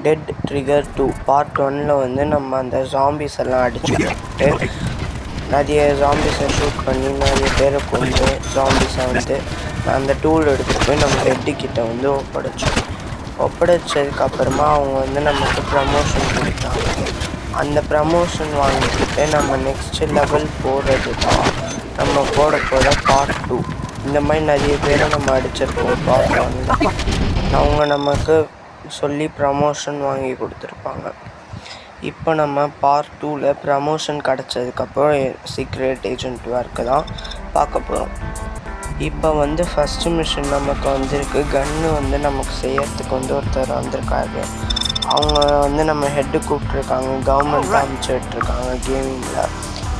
Dead trigger 2 part 1ல் வந்து நம்ம அந்த ஜாம்பிஸ் எல்லாம் அடிச்சு போட்டு நிறைய ஜாம்பிஸை ஷூட் பண்ணி நிறைய பேரை கொண்டு ஜாம்பிஸை வந்து அந்த டூல் எடுத்துகிட்டு போய் நம்ம ஹெட்டுக்கிட்ட வந்து ஒப்படைச்சதுக்கப்புறமா அவங்க வந்து நமக்கு ப்ரமோஷன் கொடுத்தாங்க. அந்த ப்ரமோஷன் வாங்கிக்கிட்டு நம்ம நெக்ஸ்ட்டு லெவல் போகிறது தான் நம்ம போட பார்ட் 2. இந்த மாதிரி நிறைய பேரை நம்ம அடிச்சிருப்போம் பார்ட் 1ல். அவங்க நமக்கு சொல்லி ப்ரமோஷன் வாங்கி கொடுத்துருப்பாங்க. இப்போ நம்ம பார்ட் 2ல் ப்ரமோஷன் கிடச்சதுக்கப்புறம் சீக்ரெட் ஏஜென்ட் ஒர்க்கு தான் பார்க்க போகிறோம். இப்போ வந்து ஃபஸ்ட்டு மிஷன் நமக்கு வந்திருக்கு. கன்று வந்து நமக்கு செய்யறதுக்கு வந்து ஒருத்தர் வந்திருக்காரு. அவங்க வந்து நம்ம ஹெட்டு கூப்பிட்ருக்காங்க, கவர்மெண்ட் அனுப்பிச்சிட்ருக்காங்க கேமிங்கில்.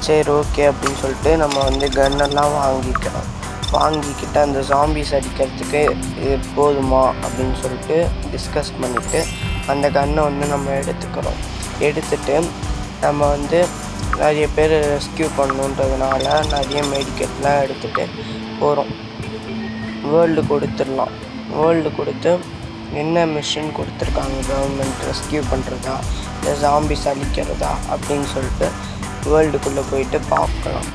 சரி ஓகே அப்படின்னு சொல்லிட்டு நம்ம வந்து கன்னெல்லாம் வாங்கிக்கிட்டு அந்த ஜாம்பிஸ் அடிக்கிறதுக்கு இது போதுமா அப்படின்னு சொல்லிட்டு டிஸ்கஸ் பண்ணிவிட்டு அந்த கன்னை வந்து நம்ம எடுத்துகிட்டு நம்ம வந்து நிறைய பேர் ரெஸ்கியூ பண்ணணுன்றதுனால நிறைய மெடிக்கெட்லாம் எடுத்துகிட்டு போகிறோம். வேர்ல்டு கொடுத்து என்ன மிஷன் கொடுத்துருக்காங்க, கவர்மெண்ட் ரெஸ்கியூ பண்ணுறதா இல்லை ஜாம்பிஸ் அழிக்கிறதா அப்படின்னு சொல்லிட்டு வேர்ல்டுக்குள்ளே போயிட்டு பார்க்கலாம்.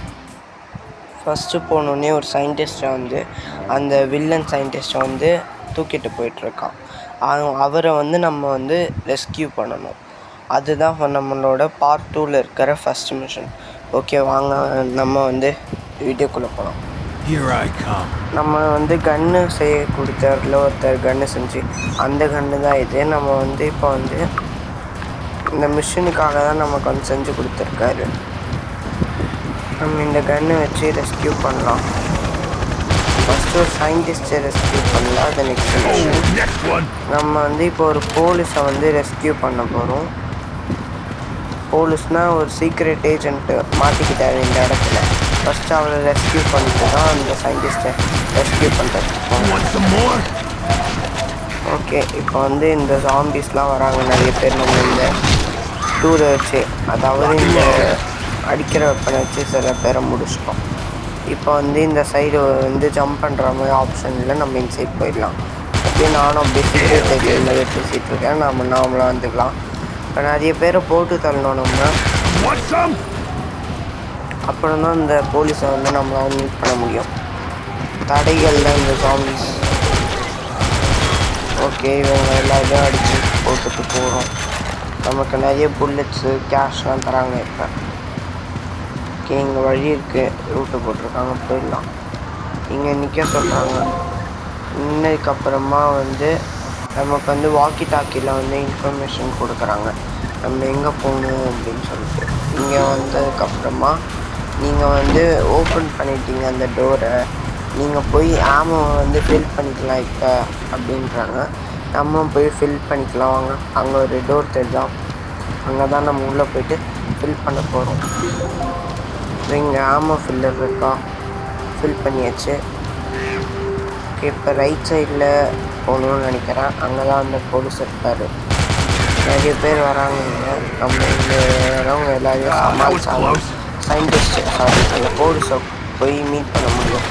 ஃபஸ்ட்டு போனோடனே ஒரு சயின்டிஸ்ட்டை வந்து அந்த வில்லன் சயின்டிஸ்ட்டை வந்து தூக்கிட்டு போயிட்டுருக்கான். அவரை வந்து நம்ம வந்து ரெஸ்கியூ பண்ணணும். அதுதான் நம்மளோட பார்ட் 2ல் இருக்கிற ஃபஸ்ட்டு மிஷன். ஓகே வாங்க நம்ம வந்து வீடியோக்குள்ளே போகலாம். நம்ம வந்து கன்று செய்ய கொடுத்தாருல ஒருத்தர் கன்று செஞ்சு, அந்த கன்று தான் இது. நம்ம வந்து இப்போ வந்து இந்த மிஷினுக்காக தான் நமக்கு வந்து செஞ்சு கொடுத்துருக்காரு. நம்ம இந்த கன்னை வச்சு ரெஸ்கியூ பண்ணலாம். ஃபஸ்ட்டு ஒரு சயின்டிஸ்ட்டை ரெஸ்கியூ பண்ணலாம். அது நெக்ஸ்ட் மிஷன். நம்ம வந்து இப்போ ஒரு போலீஸை வந்து ரெஸ்கியூ பண்ண போகிறோம். போலீஸ்னால் ஒரு சீக்ரெட் ஏஜென்ட்டு மாட்டிக்கிட்டாரு இந்த இடத்துல. ஃபஸ்ட்டு அவரை ரெஸ்கியூ பண்ணிட்டு தான் அந்த சயின்டிஸ்ட்டை ரெஸ்கியூ பண்ணுறதுக்கு. ஓகே இப்போ வந்து இந்த ஜாம்பிஸ்லாம் வராங்க நிறைய பேர். நம்ம இந்த டூரை வச்சு, அதாவது இந்த அடிக்கிற வெப்பனை வச்சு சில பேரை முடிச்சிட்டோம். இப்போ வந்து இந்த சைடு வந்து ஜம்ப் பண்ணுற மாதிரி ஆப்ஷன் இல்லை, நம்ம இந்த சைடு போயிடலாம். அப்படியே நானும் அப்படியே சீக்ரெட் ஏஜென்ட்டில் பேசிகிட்டு இருக்கேன். நாமளாக வந்துக்கலாம். இப்போ நிறைய பேரை போட்டு தள்ளணும் நம்ம. அப்புறம் தான் இந்த போலீஸை வந்து நம்மளால் மீட் பண்ண முடியும். தடைகள் தான் இந்த ஜாம்பிஸ். ஓகே இவங்க எல்லாத்தையும் அடித்து போட்டுட்டு போகிறோம். நமக்கு நிறைய புல்லட்ஸு கேஷ்லாம் தராங்க. இப்போ ஓகே இங்கே வழி இருக்குது, ரூட்டு போட்டிருக்காங்க, போயிடலாம். இங்கே நிற்க சொல்கிறாங்க. நின்னதுக்கப்புறமா வந்து நமக்கு வந்து வாக்கி டாக்கியில் வந்து இன்ஃபர்மேஷன் கொடுக்குறாங்க நம்ம எங்கே போகணும் அப்படின்னு சொல்லிட்டு. இங்கே வந்ததுக்கப்புறமா நீங்கள் வந்து ஓப்பன் பண்ணிட்டீங்க அந்த டோரை, நீங்கள் போய் ஆமோ வந்து ஃபில் பண்ணிக்கலாம் இப்போ அப்படின்றாங்க. நம்ம போய் ஃபில் பண்ணிக்கலாம் வாங்க. அங்கே ஒரு டோர் தெரியும், அங்கே தான் நம்ம உள்ளே போய்ட்டு ஃபில் பண்ண போகிறோம். இங்கே ஆமோ ஃபில்லர் இருக்கா, ஃபில் பண்ணியாச்சு. ஓகே இப்போ ரைட் சைடில் போகணுன்னு நினைக்கிறேன். அங்கே தான் அந்த போலீஸ் இருப்பார். நிறைய பேர் வராங்க இங்கே. நம்ம இங்கே வரவங்க எல்லாரையும் சமாளிச்சாலும் சயின்டிஸ்ட் அந்த போலீஸை போய் மீட் பண்ண முடியும்.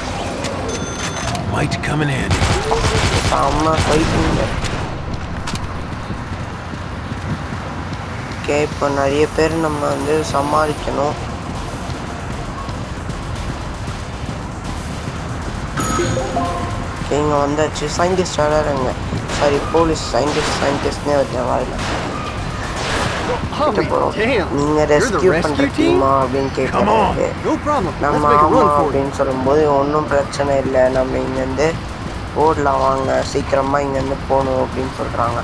செம்ம ஃபைட்டிங்க. ஓகே இப்போ நிறைய பேர் நம்ம வந்து சமாளிக்கணும். ஓகே இங்கே வந்தாச்சு. சயின்டிஸ்ட் வராருங்க, சாரி போலீஸ் சயின்டிஸ்ட்னே வச்சேன் வாயில். நீங்கள் ரெஸ்கியூ பண்ணுற டீமா அப்படின்னு கேட்குறாரு. நம்ம ஆமாம் அப்படின்னு சொல்லும்போது ஒன்றும் பிரச்சனை இல்லை, நம்ம இங்கேருந்து ஓடலாம் வாங்க, சீக்கிரமாக இங்கேருந்து போகணும் அப்படின்னு சொல்கிறாங்க.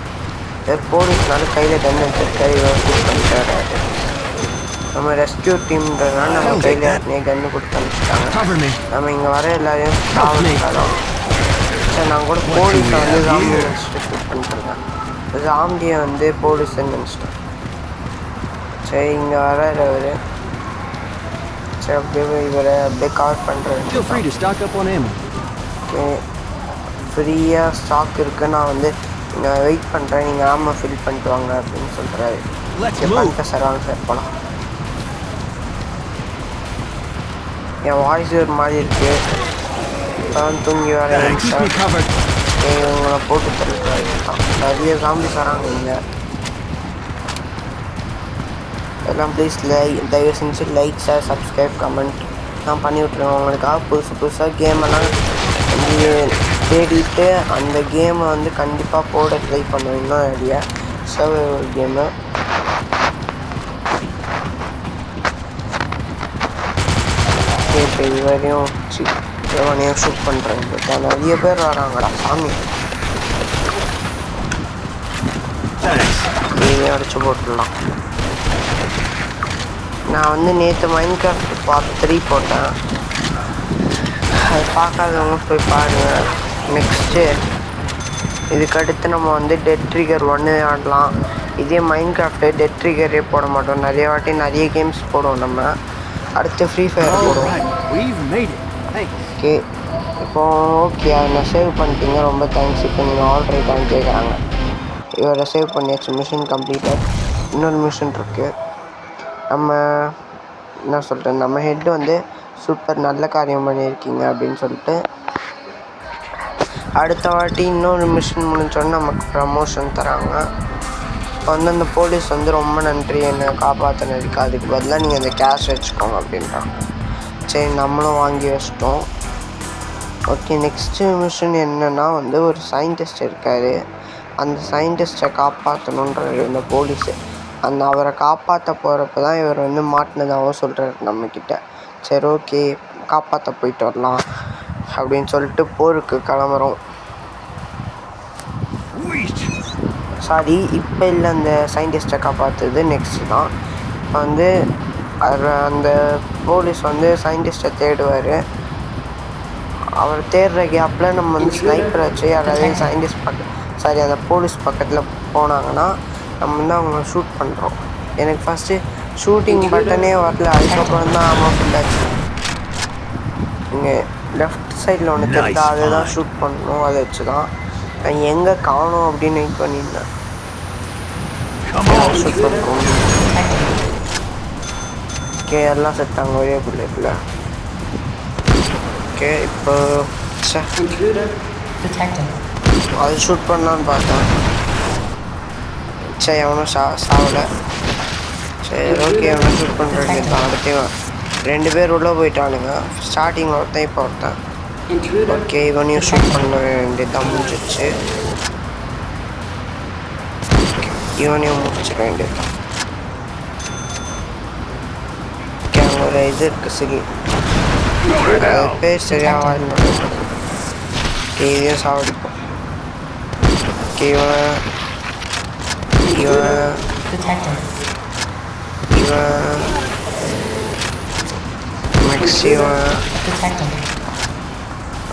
போலீஸ்னால கையில் கன்று வச்சிருக்காரு, ஷூட் பண்ணிட்டாரு. நம்ம ரெஸ்கியூ டீம்ன்றதுனால நம்ம கையில் கன்று கொடுத்து அனுப்பிச்சிட்டாங்க. நம்ம இங்கே வர எல்லாரையும் சாவடிக்கலாம். சரி நான் கூட போலீஸை வந்து ஜாம்பி நினச்சிட்டு ஷூட் பண்ணிட்டுருக்கேன். ஜாம்பியை வந்து போலீஸுன்னு நினச்சிட்டேன். சரி இங்கே வர்றவர். சரி அப்படியே இவரை அப்படியே கவர் பண்ணுறது. ஓகே ஃப்ரீயாக ஸ்டாக் இருக்குது, நான் வந்து இங்கே வெயிட் பண்ணுறேன், நீங்கள் ஆமை ஃபில் பண்ணிட்டு வாங்க அப்படின்னு சொல்கிறாரு. பண்ணிட்டு சார் வாங்க சார் போகலாம். என் வாய்ஸ் ஒரு மாதிரி இருக்குது. இப்போ தூங்கி வரேன் சார். இவங்களை போட்டு தள்ளுறாரு. நிறைய ஜாம்பிஸ் வராங்க இங்கே. எல்லாம் ப்ளீஸ் தயவு செஞ்சு லைக் ஷேர் சப்ஸ்கிரைப் கமெண்ட் நான் பண்ணி விட்ருவேன். உங்களுக்காக புதுசாக கேமெல்லாம் வந்து தேடிட்டு அந்த கேமை வந்து கண்டிப்பாக போட ட்ரை பண்ணுவேன். இன்னும் ஐடியா சர்வைவல் கேமு. இப்போ இவரையும் இவனையும் ஷூட் பண்ணுறாங்க. நிறைய பேர் வராங்கடா சாமி. இதையும் அடிச்சு போட்டுடலாம். நான் வந்து நேற்று மைன்கிராஃப்ட் பார்ட் 3 போட்டேன். அது பார்க்காதவங்க போய் பாருங்கள். நெக்ஸ்ட்டு இதுக்கடுத்து நம்ம வந்து டெட் ட்ரிகர் 1 ஆடலாம். இதே மைன்கிராஃப்ட்டு டெட் ட்ரிகரே போட மாட்டோம். நிறைய வாட்டி நிறைய கேம்ஸ் போடுவோம். நம்ம அடுத்து ஃப்ரீ ஃபயர் போடுவோம். ஓகே இப்போ ஓகே அதை சேவ் பண்ணிட்டீங்க, ரொம்ப தேங்க்ஸ். இப்போ நீங்கள் ஆல்ரைட்டான்னு கேட்குறாங்க. இவரை சேவ் பண்ணியாச்சு. Machine completed. இன்னொரு மிஷின் இருக்குது. நம்ம என்ன சொல்கிறேன், நம்ம ஹெட் வந்து சூப்பர் நல்ல காரியம் பண்ணியிருக்கீங்க அப்படின்னு சொல்லிட்டு அடுத்த வாட்டி இன்னொரு மிஷின் முடிஞ்சோடனே நமக்கு ப்ரமோஷன் தராங்க. இப்போ வந்து அந்த போலீஸ் வந்து ரொம்ப நன்றி என்னை காப்பாற்றினதுக்கு, அதுக்கு பதிலாக நீங்கள் அந்த கேஷ் வச்சுக்கோங்க அப்படின்றாங்க. சரி நம்மளும் வாங்கி வச்சிட்டோம். ஓகே நெக்ஸ்ட்டு மிஷின் என்னென்னா வந்து ஒரு சயின்டிஸ்ட் இருக்கார். அந்த சயின்டிஸ்ட்டை காப்பாற்றணுன்றாரு இந்த போலீஸு. அவரை காப்பாற்ற போகிறப்ப தான் இவர் வந்து மாட்டினதாகவும் சொல்கிறார் நம்மக்கிட்ட. சரி ஓகே காப்பாற்ற போயிட்டு வரலாம் அப்படின்னு சொல்லிட்டு போருக்கு கிளம்புறோம். சாரி இப்போ இல்லை, அந்த சயின்டிஸ்ட்டை காப்பாற்றுறது நெக்ஸ்ட்டு தான். இப்போ வந்து அந்த போலீஸ் வந்து சயின்டிஸ்ட்டை தேடுவார். அவர் தேடுற கேப்பில் நம்ம வந்து ஸ்னைப்பர் வச்சு யாராவது சயின்டிஸ்ட் அந்த போலீஸ் பக்கத்தில் போனாங்கன்னா நம்ம வந்து அவங்கள ஷூட் பண்ணுறோம். எனக்கு ஃபஸ்ட்டு ஷூட்டிங் பட்டனே வரல, அதுக்கப்புறம் தான் ஆமாம் ஃபுல்லாச்சு. இங்கே லெஃப்ட் சைடில் ஒன்று தெரியுதா, அதை தான் ஷூட் பண்ணணும். அதை வச்சு தான் நான் எங்கே காணோம் அப்படின்னு வெயிட் பண்ணியிருந்தேன். ஷூட் பண்ணுறோம். ஓகே எல்லாம் செத்தாங்க ஒரே புல்லட்டில். ஓகே இப்போ அது ஷூட் பண்ணலான்னு பார்த்தேன். சரி அவனும் சாவலை. சரி ஓகே அவனை ஷூட் பண்ணுற வேண்டியதான். அடுத்து 2 பேர் உள்ளே போயிட்டானுங்க. ஸ்டார்டிங்கில் ஒருத்தன் இப்போ ஒருத்தன். ஓகே இவனையும் ஷூட் பண்ண வேண்டியதான். முடிஞ்சிச்சு. இவனையும் முடிச்சிட வேண்டியதுதான். ஓகே அங்கே ஒரு இது இருக்குது சில் பேர் சரியாக வாழ்ந்து. ஓகே இதையும் சாவடிப்போம். ஓகே இவன்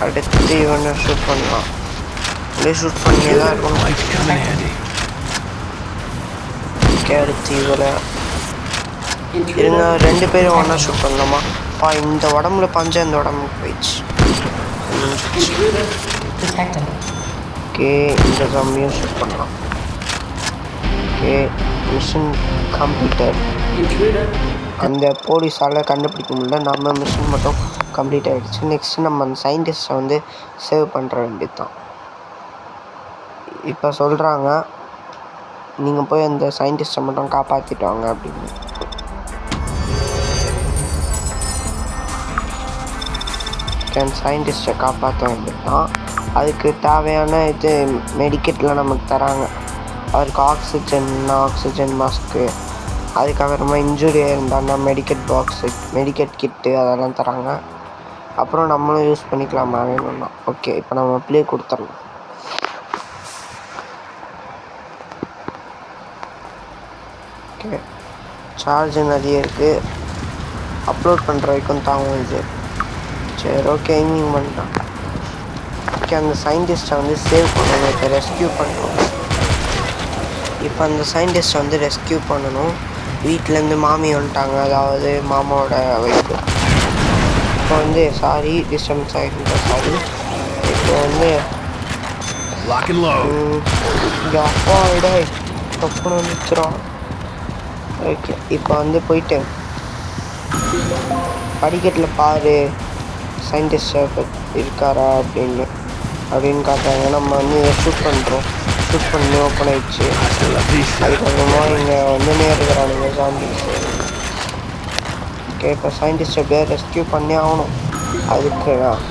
அடுத்து இவனை ஷூட் பண்ணலாம். அப்படியே ஷூட் பண்ணியே தான் இருக்கணும். ஓகே அடுத்து இவரை இருங்க 2 பேரும் ஒன்றா ஷூட் பண்ணலாமா? இந்த உடம்புல பஞ்சு அந்த உடம்புக்கு போயிடுச்சு. ஓகே இந்த ஜாம்பியும் ஷூட் பண்ணலாம். Okay mission completed. அந்த போலீஸால் கண்டுபிடிக்க முடியல, நம்ம மிஷன் மட்டும் கம்ப்ளீட் ஆகிடுச்சு. நெக்ஸ்ட்டு நம்ம அந்த சயின்டிஸ்ட்டை வந்து சேவ் பண்ணுற வேண்டியது தான். இப்போ சொல்கிறாங்க நீங்கள் போய் அந்த சயின்டிஸ்ட்டை மட்டும் காப்பாற்றிட்டு வாங்க அப்படின்னு. சயின்டிஸ்ட்டை காப்பாற்ற வேண்டியது தான். அதுக்கு தேவையான இது மெடிக்கெட்லாம் நமக்கு தராங்க. அவருக்கு ஆக்சிஜன் மாஸ்க்கு, அதுக்கப்புறமா இன்ஜுரியாக இருந்தாங்கன்னா மெடிக்கெட் கிட்டு அதெல்லாம் தராங்க. அப்புறம் நம்மளும் யூஸ் பண்ணிக்கலாமா வேணும்னா. ஓகே இப்போ நம்ம ப்ளே கொடுத்துடலாம். ஓகே சார்ஜ் நிறைய இருக்குது, அப்லோட் பண்ணுற வரைக்கும் தாங்கும் இது. சரி ஓகே எய்மிங் பண்ணிட்டோம். ஓகே அந்த சயின்டிஸ்ட்டை வந்து சேவ் பண்ணணும். இப்போ ரெஸ்கியூ பண்ணுறோம். இப்போ அந்த சயின்டிஸ்ட்டை வந்து ரெஸ்கியூ பண்ணணும். வீட்டிலேருந்து மாமி வந்துட்டாங்க, அதாவது மாமாவோட ஒய்ஃபு. இப்போ வந்து சாரி டிஸ்டன்ஸ் ஆகிட்டு சாரி. இப்போ வந்து இங்கே அப்பாவோட தப்புன்னு வந்துச்சுரும். ஓகே இப்போ வந்து போயிட்டு படிக்கட்டில் பாரு சயின்டிஸ்ட் இருக்காரா அப்படின்னு காட்டாங்க. நம்ம வந்து இதை ஷூட் பண்ணுறோம். ஷூட் பண்ணி ஓப்பன் ஆகிடுச்சு. அதுக்கப்புறமா இங்கே வந்து இருக்கிறானுங்க ஜாம்பிஸ். ஓகே இப்போ சயின்டிஸ்ட் எப்படியா ரெஸ்கியூ பண்ணி ஆகணும். அதுக்கு நான்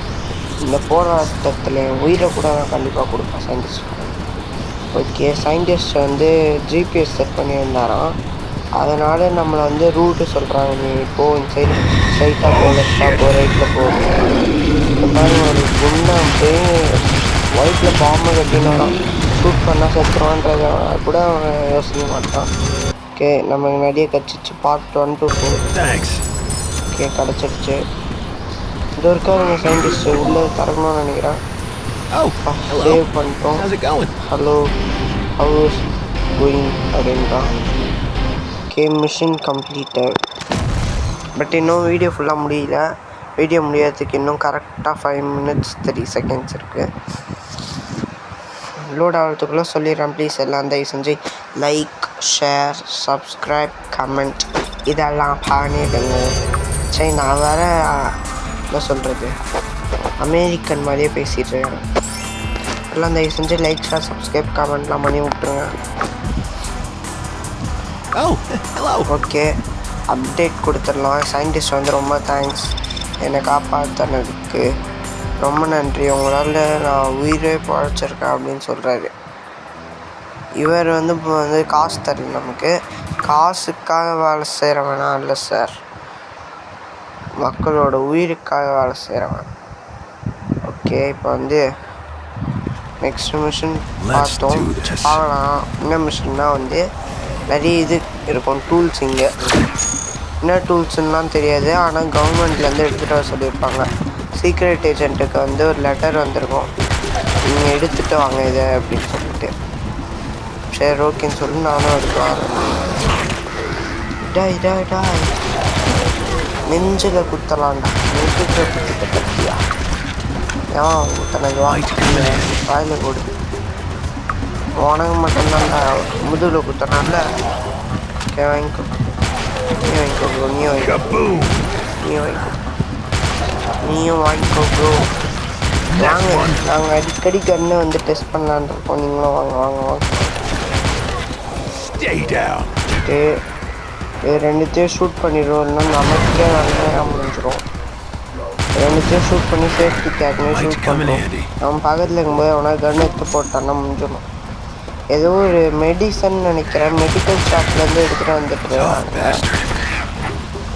இந்த போராட்டத்தில் உயிரை கூட நான் கண்டிப்பாக கொடுப்பேன் சயின்டிஸ்ட். ஓகே சயின்டிஸ்ட் வந்து ஜிபிஎஸ் செட் பண்ணியிருந்தாராம். அதனால் நம்மளை வந்து ரூட்டு சொல்கிறாங்க. நீ இப்போது இந்த சைடு ஸ்ட்ரைட்டாக போ, லெஃப்டாக போ, ரைட்டில் போ. இப்போ பாருங்க ஒரு குண்டை அப்படியே ஒயிட்டில் பாம்பை கட்டினாராம். ஷூட் பண்ணால் செத்துருவான்றத கூட அவன் யோசிக்க மாட்டான். ஓகே நம்ம நிறைய கிடச்சிச்சு. Part 1 to 4. ஓகே கிடச்சிருச்சு. இது இருக்காருங்க சயின்டிஸ்ட் உள்ளே திறக்கணும்னு நினைக்கிறேன். சேவ் பண்ணிட்டோம். ஹலோ ஹவுஸ் கோயிங் அப்படின்றான். Okay machine completed. பட் இன்னும் வீடியோ ஃபுல்லாக முடியல. வீடியோ முடியறதுக்கு இன்னும் கரெக்டாக 5 minutes 30 seconds இருக்குது. லோட் ஆகிறதுக்குள்ளே சொல்லிடுறேன். ப்ளீஸ் எல்லாம் தயவு செஞ்சு லைக், ஷேர், சப்ஸ்கிரைப், கமெண்ட் இதெல்லாம் பண்ணிடுங்க. சரி நான் வேறு என்ன சொல்கிறது அமெரிக்கன் மாதிரியே பேசிகிட்டு இருக்கேன். எல்லாம் தயவு செஞ்சு லைக், ஷேர், சப்ஸ்கிரைப், கமெண்ட்லாம் பண்ணி விட்ருங்க. ஓகே அப்டேட் கொடுத்துடலாம். சயின்டிஸ்ட் வந்து ரொம்ப தேங்க்ஸ் என்னை காப்பாற்றினதுக்கு ரொம்ப நன்றி. உங்களால் நான் உயிரே பழைச்சிருக்கேன் அப்படின்னு சொல்கிறாரு. இவர் வந்து இப்போ வந்து காசு தரல, நமக்கு காசுக்காக வேலை செய்கிறவனா இல்லை சார், மக்களோட உயிருக்காக வேலை செய்கிறவன். ஓகே இப்போ வந்து நெக்ஸ்ட் மிஷின் பார்த்தோம். பார்க்கலாம் என்ன மிஷின்னா வந்து நிறைய இது இருக்கும் டூல்ஸ். இங்கே என்ன டூல்ஸ்லாம் தெரியாது, ஆனால் கவர்மெண்ட்லேருந்து எடுத்துகிட்டு வர சொல்லியிருப்பாங்க. சீக்ரெட் ஏஜென்ட்டுக்கு வந்து ஒரு லெட்டர் வந்திருக்கும், நீங்கள் எடுத்துகிட்டு வாங்க இதை அப்படின்னு சொல்லிட்டு. சரி ஓகேன்னு சொல்லி நானும் எடுத்து வரேன். இதா நெஞ்சில் குத்தலாம்டா. நெஞ்சில் குத்திட்ட பற்றியா ஏன் குத்தனது வாயில் கொடு. உனக்கு மட்டும்தான்டா முதுகில் குத்தனால. ஓகே வாங்கிக்கோ, நீயும் வாங்கிக்கோ ப்ரோ. வாங்க நாங்கள் அடிக்கடி கண்ணை வந்து டெஸ்ட் பண்ணலான்னு இருக்கோம். நீங்களும் வாங்க வாங்க வாங்க. ஓகே இது ரெண்டுத்தையும் ஷூட் பண்ணிடுவோம், இல்லைன்னா நமக்கே நல்லா முடிஞ்சிடும். ரெண்டுத்தையும் ஷூட் பண்ணி சேஃப்டி கேட்னே ஷூட் பண்ணுறோம். நம்ம பக்கத்தில் இருக்கும்போது அவனா கன் எடுத்து போட்டான்னா முடிஞ்சிடும். ஏதோ ஒரு மெடிசன் நினைக்கிறேன், மெடிக்கல் ஷாப்லேருந்து எடுத்துகிட்டு வந்துட்டுருக்காங்க.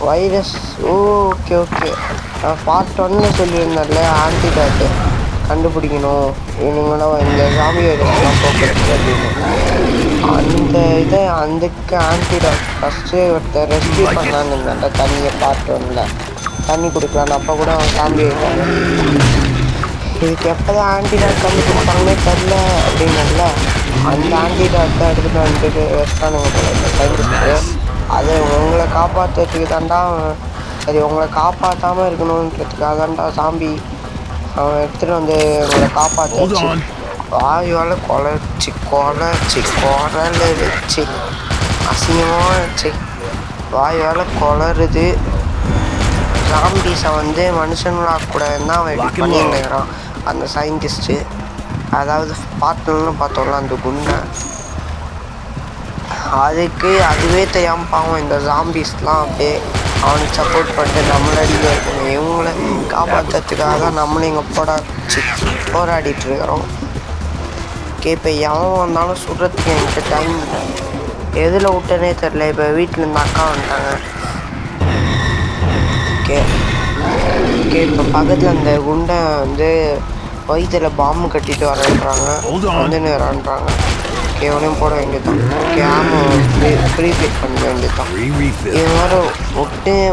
வைரஸ் ஓகே ஓகே நான் பார்ட் 1 சொல்லியிருந்தேன்ல ஆன்டிடாட்டு கண்டுபிடிக்கணும் இவங்களாம் இந்த ஜாம்பி வைரஸ்லாம் போக்குறது அப்படின்னு. அந்த இதை அதுக்கு ஆன்டிடாட் ஃபஸ்ட்டு ஒருத்தர் ரெஸ்கியூ பண்ணலான்னு இருந்தாங்க. தண்ணியை பார்ட் 1 தண்ணி குடிக்கலான்னு அப்போ கூட அவன் ஜாம்பி ஆகிட்டாங்க. இதுக்கு எப்போ தான் ஆன்டிடாட் கண்டுபிடிப்பாங்கன்னே தெரில அப்படின்னால அந்த ஆன்டிடாட் தான் எடுத்துகிட்டு வந்துட்டு ரெஸ்டானுங்க போல சயின்டிஸ்ட்டு. அதை உங்களை காப்பாற்றுறதுக்கு தாண்டா, சரி உங்களை காப்பாற்றாமல் இருக்கணுன்றதுக்காக தாண்டா சாம்பி அவன் எடுத்துகிட்டு வந்து உங்களை காப்பாற்றாச்சு. வாயுவால் குறைச்சி குரல் வச்சு அசிங்கமாக வச்சு வாயுவால் குளருது. ஜாம்பீஸை வந்து மனுஷங்களாக கூட தான் அவன் எப்படி பண்ணியிருந்தான் அந்த சயின்டிஸ்ட்டு. அதாவது பார்ட்னர்னு பார்த்தோம்ல அந்த குண்டை, அதுவே தெரியாமல் பாவம் இந்த ஜாம்பீஸ்லாம் அப்படியே அவனுக்கு சப்போர்ட் பண்ணிட்டு நம்மள அடிக்க வைக்கணும். இவங்களை காப்பாற்றுறதுக்காக தான் நம்மளும் இங்கே போராடிட்டு இருக்கிறோம். ஓகே இப்போ எவன் வந்தாலும் சுடுறதுக்கு என்கிட்ட டைம் இல்லை, எதில் விட்டனே தெரில. இப்போ வீட்டில் இந்த அக்கா வந்துட்டாங்க. ஓகே ஓகே இப்போ பக்கத்தில் அந்த குண்டை வந்து வயிற்றில் பாம்பு கட்டிட்டு வரேன்றாங்க, வந்துன்னு வரான்றாங்க. ஓகே உடனே போட வேண்டியதுதான். ஓகே ஆமாம் ப்ரீஃபிட் பண்ண வேண்டியதுதான். இது மாதிரி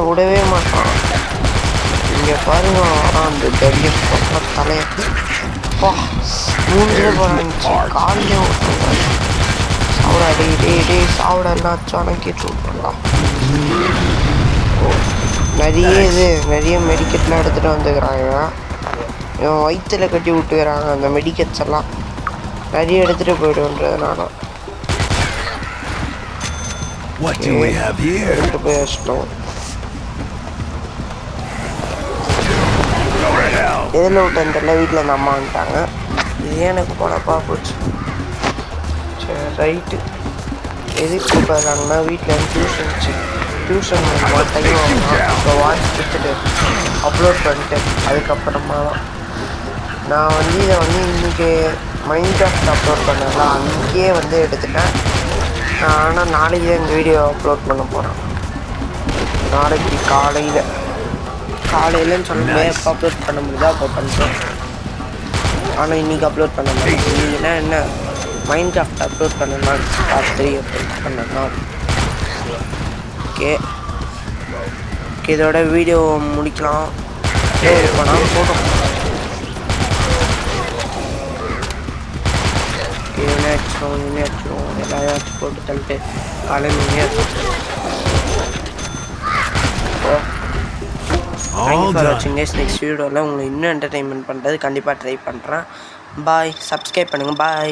விடவே மாட்டான். இங்கே பாருங்க அந்த பெரிய தலையை மூஞ்சில் போறான்ச்சு, காலையே விட்டுருங்க. சாப்பிடா டே சாப்பிட என்னாச்சும் கேட்டு விட்டுருலாம். நிறைய மெடிக்கெட்லாம் எடுத்துகிட்டு வந்துக்கிறாங்க. இவன் வயிற்றில் கட்டி விட்டுக்கிறாங்க அந்த மெடிக்கெட்ஸ் எல்லாம். நிறைய எடுத்துகிட்டு போய்டுன்றதுனால எடுத்துகிட்டு போய் வச்சிட்டோம். எதில் விட்டேன்னு தெரியல, வீட்டில் அந்த அம்மா வந்துட்டாங்க. இது எனக்கு போனப்பா போச்சு. சரி ரைட்டு எதுக்கு போகிறாங்கன்னா வீட்டில் டியூஷன் டியூஷன் டைம் ஆகும். இப்போ வாட்ச் கொடுத்துட்டு அப்லோட் பண்ணிட்டு அதுக்கப்புறமா நான் வந்து இதை வந்து இன்றைக்கி மைன்கிராஃப்ட் அப்லோட் பண்ணல அன்றைக்கே வந்து எடுத்துட்டேன். ஆனால் நாளைக்கு தான் எங்கள் வீடியோ அப்லோட் பண்ண போகிறேன். நாளைக்கு காலையிலன்னு சொல்லும்போது எப்போ அப்லோட் பண்ண முடியுதோ அப்போ பண்ணுறேன். ஆனால் இன்றைக்கி அப்லோட் பண்ண முடியும். இன்றைக்கினா என்ன மைன்கிராஃப்ட் அப்லோட் பண்ணலாம், பார்ட் 3 அப்லோட் பண்ணலாம். ஓகே இதோட வீடியோ முடிக்கலாம். போனால் போதும். இணையாச்சும் எல்லாயாச்சும் போட்டு தள்ளிட்டு காலையில் தேங்க்யூ ஃபார் வாட்சிங் கைஸ். நெக்ஸ்ட் வீடியோவில் உங்களை இன்னும் என்டர்டெயின்மெண்ட் பண்ணுறது கண்டிப்பாக ட்ரை பண்ணுறேன். பாய். சப்ஸ்கிரைப் பண்ணுங்கள். பாய்.